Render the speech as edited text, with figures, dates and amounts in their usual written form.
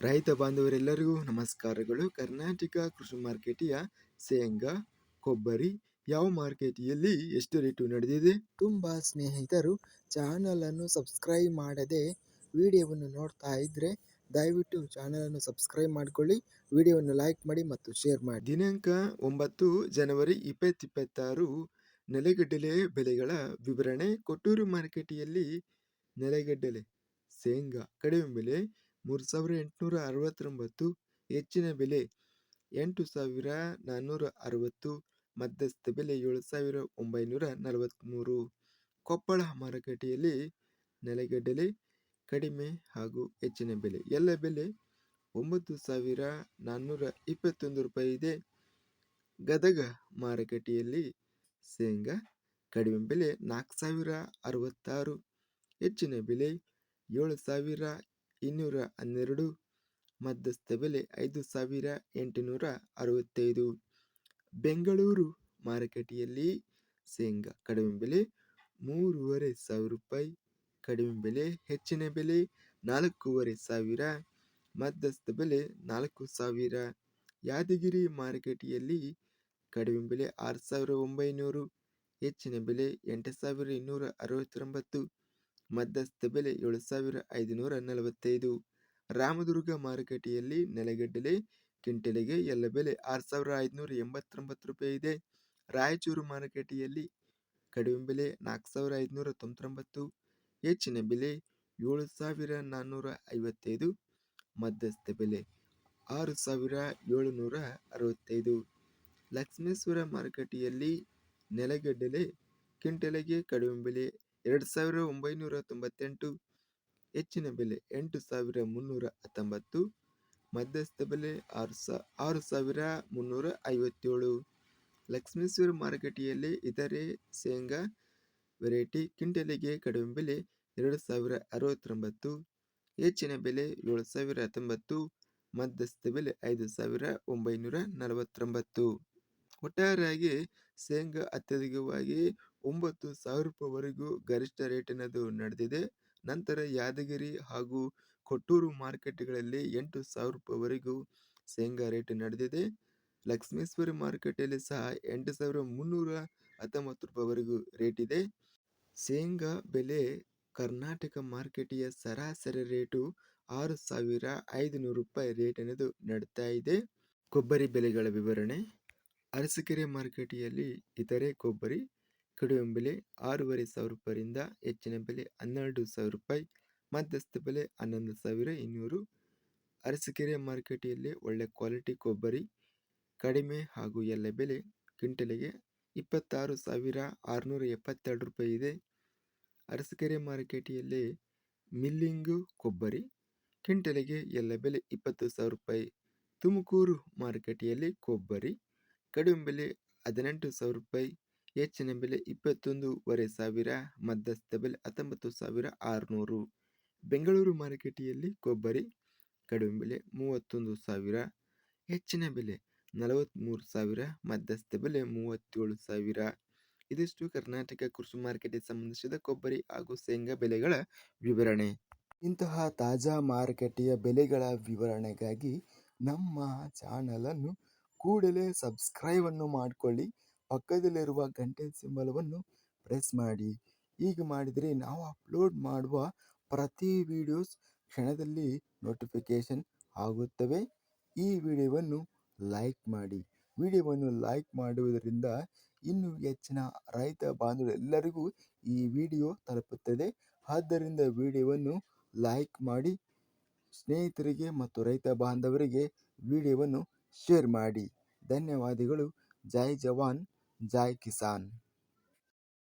ರೈತ ಬಾಂಧವರೆಲ್ಲರಿಗೂ ನಮಸ್ಕಾರಗಳು. ಕರ್ನಾಟಕ ಕೃಷಿ ಮಾರ್ಕೆಟಿಯ ಶೇಂಗಾ, ಕೊಬ್ಬರಿ ಯಾವ ಮಾರ್ಕೆಟಿಯಲ್ಲಿ ಎಷ್ಟು ರೇಟು ನಡೆದಿದೆ? ತುಂಬ ಸ್ನೇಹಿತರು ಚಾನಲನ್ನು ಸಬ್ಸ್ಕ್ರೈಬ್ ಮಾಡದೆ ವಿಡಿಯೋವನ್ನು ನೋಡ್ತಾ ಇದ್ರೆ ದಯವಿಟ್ಟು ಚಾನಲನ್ನು ಸಬ್ಸ್ಕ್ರೈಬ್ ಮಾಡಿಕೊಳ್ಳಿ, ವಿಡಿಯೋವನ್ನು ಲೈಕ್ ಮಾಡಿ ಮತ್ತು ಶೇರ್ ಮಾಡಿ. ದಿನಾಂಕ 9 ಜನವರಿ 2026 ನೆಲಗಡಲೆ ಬೆಲೆಗಳ ವಿವರಣೆ. ಕೊಟ್ಟೂರು ಮಾರ್ಕೆಟಿಯಲ್ಲಿ ನೆಲಗಡಲೆ ಶೇಂಗಾ ಕಡಿಮೆ ಬೆಲೆ 3,869, ಹೆಚ್ಚಿನ ಬೆಲೆ 8,460, ಮಧ್ಯಸ್ಥ ಬೆಲೆ 7,943. ಕೊಪ್ಪಳ ಮಾರುಕಟ್ಟೆಯಲ್ಲಿ ನೆಲಗಡಲೆ ಕಡಿಮೆ ಹಾಗೂ ಹೆಚ್ಚಿನ ಬೆಲೆ ಎಲ್ಲ ಬೆಲೆ 9,421 ರೂಪಾಯಿ ಇದೆ. ಗದಗ ಮಾರುಕಟ್ಟೆಯಲ್ಲಿ ಶೇಂಗಾ ಕಡಿಮೆ ಬೆಲೆ 4,066, ಹೆಚ್ಚಿನ ಬೆಲೆ 7,212, ಮಧ್ಯಸ್ಥ ಬೆಲೆ 5,865. ಬೆಂಗಳೂರು ಮಾರುಕಟ್ಟೆಯಲ್ಲಿ ಶೇಂಗಾ ಕಡಿಮೆ ಬೆಲೆ 3,500 ರೂಪಾಯಿ, ಕಡಿಮೆ ಬೆಲೆ ಹೆಚ್ಚಿನ ಬೆಲೆ 4,500, ಮಧ್ಯಸ್ಥ ಬೆಲೆ 4,000. ಯಾದಗಿರಿ ಮಾರುಕಟ್ಟೆಯಲ್ಲಿ ಕಡಿಮೆ ಬೆಲೆ 6,900, ಹೆಚ್ಚಿನ ಬೆಲೆ 8,269, ಮಧ್ಯಸ್ಥ ಬೆಲೆ 7,545. ರಾಮದುರ್ಗ ಮಾರುಕಟ್ಟೆಯಲ್ಲಿ ನೆಲಗಡಲೆ ಕ್ವಿಂಟಲಿಗೆ ಎಲ್ಲ ಬೆಲೆ 6,589 ರೂಪಾಯಿ ಇದೆ. ರಾಯಚೂರು ಮಾರುಕಟ್ಟೆಯಲ್ಲಿ ಕಡಿಮೆ ಬೆಲೆ 4,599, ಹೆಚ್ಚಿನ ಬೆಲೆ 7,455, ಮಧ್ಯಸ್ಥ ಬೆಲೆ 6,765. ಲಕ್ಷ್ಮೇಶ್ವರ ಮಾರುಕಟ್ಟೆಯಲ್ಲಿ ನೆಲಗಡಲೆ ಕ್ವಿಂಟಲಿಗೆ ಕಡಿಮೆ ಬೆಲೆ 2,998, ಹೆಚ್ಚಿನ ಬೆಲೆ 8,319, ಮಧ್ಯಸ್ಥ ಬೆಲೆ 6,357. ಲಕ್ಷ್ಮೇಶ್ವರ ಮಾರುಕಟ್ಟೆಯಲ್ಲಿ ಇತರೆ ಶೇಂಗಾ ವೆರೈಟಿ ಕ್ವಿಂಟಲಿಗೆ ಕಡಿಮೆ ಬೆಲೆ 2,069, ಹೆಚ್ಚಿನ ಬೆಲೆ 7,019, ಮಧ್ಯಸ್ಥ ಬೆಲೆ 5,949. ಒಟ್ಟಾರೆಯಾಗಿ ಶೇಂಗಾ ಅತ್ಯಧಿಕವಾಗಿ 9,000 ರೂಪಾಯಿವರೆಗೂ ಗರಿಷ್ಠ ರೇಟಿನದು ನಡೆದಿದೆ. ನಂತರ ಯಾದಗಿರಿ ಹಾಗೂ ಕೊಟ್ಟೂರು ಮಾರುಕಟ್ಟೆಗಳಲ್ಲಿ 8,000 ರೂಪಾಯಿವರೆಗೂ ಶೇಂಗಾ ರೇಟ್ ನಡೆದಿದೆ. ಲಕ್ಷ್ಮೇಶ್ವರ ಮಾರುಕಟ್ಟೆಯಲ್ಲಿ ಸಹ 8,319 ರೂಪಾಯಿವರೆಗೂ ರೇಟ್ ಇದೆ. ಶೇಂಗಾ ಬೆಲೆ ಕರ್ನಾಟಕ ಮಾರುಕಟ್ಟೆಯ ಸರಾಸರಿ ರೇಟು 6,500 ರೂಪಾಯಿ ರೇಟಿನದು ನಡೀತಾ ಇದೆ. ಕೊಬ್ಬರಿ ಬೆಲೆಗಳ ವಿವರಣೆ. ಅರಸೀಕೆರೆ ಮಾರುಕಟ್ಟೆಯಲ್ಲಿ ಇತರೆ ಕೊಬ್ಬರಿ ಕಡಿಮೆ ಬೆಲೆ 6,500 ರೂಪಾಯಿಯಿಂದ ಹೆಚ್ಚಿನ ಬೆಲೆ 12,000 ರೂಪಾಯಿ, ಮಧ್ಯಸ್ಥ ಬೆಲೆ 11,200. ಅರಸೀಕೆರೆ ಮಾರುಕಟ್ಟೆಯಲ್ಲಿ ಒಳ್ಳೆ ಕ್ವಾಲಿಟಿ ಕೊಬ್ಬರಿ ಕಡಿಮೆ ಹಾಗೂ ಎಲ್ಲ ಬೆಲೆ ಕ್ವಿಂಟಲಿಗೆ 26,672 ರೂಪಾಯಿ ಇದೆ. ಅರಸೀಕೆರೆ ಮಾರುಕಟ್ಟೆಯಲ್ಲಿ ಮಿಲ್ಲಿಂಗು ಕೊಬ್ಬರಿ ಕ್ವಿಂಟಲಿಗೆ ಎಲ್ಲ ಬೆಲೆ 20,000 ರೂಪಾಯಿ. ತುಮಕೂರು ಮಾರುಕಟ್ಟೆಯಲ್ಲಿ ಕೊಬ್ಬರಿ ಕಡಿಮೆ ಬೆಲೆ 18,000 ರೂಪಾಯಿ, ಹೆಚ್ಚಿನ ಬೆಲೆ 21,500, ಮಧ್ಯಸ್ಥ ಬೆಲೆ 19,600. ಬೆಂಗಳೂರು ಮಾರುಕಟ್ಟೆಯಲ್ಲಿ ಕೊಬ್ಬರಿ ಕಡಿಮೆ ಬೆಲೆ 31,000, ಹೆಚ್ಚಿನ ಬೆಲೆ 43,000, ಮಧ್ಯಸ್ಥ ಬೆಲೆ 37,000. ಇದಿಷ್ಟು ಕರ್ನಾಟಕ ಕೃಷಿ ಮಾರ್ಕೆಟ್ಗೆ ಸಂಬಂಧಿಸಿದ ಕೊಬ್ಬರಿ ಹಾಗೂ ಶೇಂಗಾ ಬೆಲೆಗಳ ವಿವರಣೆ. ಇಂತಹ ತಾಜಾ ಮಾರುಕಟ್ಟೆಯ ಬೆಲೆಗಳ ವಿವರಣೆಗಾಗಿ ನಮ್ಮ ಚಾನಲನ್ನು ಕೂಡಲೇ ಸಬ್ಸ್ಕ್ರೈಬ್ ಅನ್ನು ಮಾಡಿಕೊಳ್ಳಿ, ಪಕ್ಕದಲ್ಲಿರುವ ಗಂಟೆ ಸಿಂಬಲವನ್ನು ಪ್ರೆಸ್ ಮಾಡಿ. ಹೀಗೆ ಮಾಡಿದರೆ ನಾವು ಅಪ್ಲೋಡ್ ಮಾಡುವ ಪ್ರತಿ ವಿಡಿಯೋಸ್ ಕ್ಷಣದಲ್ಲಿ ನೋಟಿಫಿಕೇಶನ್ ಆಗುತ್ತವೆ. ಈ ವಿಡಿಯೋವನ್ನು ಲೈಕ್ ಮಾಡಿ. ವಿಡಿಯೋವನ್ನು ಲೈಕ್ ಮಾಡುವುದರಿಂದ ಇನ್ನೂ ಹೆಚ್ಚಿನ ರೈತ ಬಾಂಧವರೆಲ್ಲರಿಗೂ ಈ ವಿಡಿಯೋ ತಲುಪುತ್ತದೆ. ಆದ್ದರಿಂದ ವಿಡಿಯೋವನ್ನು ಲೈಕ್ ಮಾಡಿ, ಸ್ನೇಹಿತರಿಗೆ ಮತ್ತು ರೈತ ಬಾಂಧವರಿಗೆ ವಿಡಿಯೋವನ್ನು ಶೇರ್ ಮಾಡಿ. ಧನ್ಯವಾದಗಳು. ಜೈ ಜವಾನ್, ಜೈ ಕಿಸಾನ್.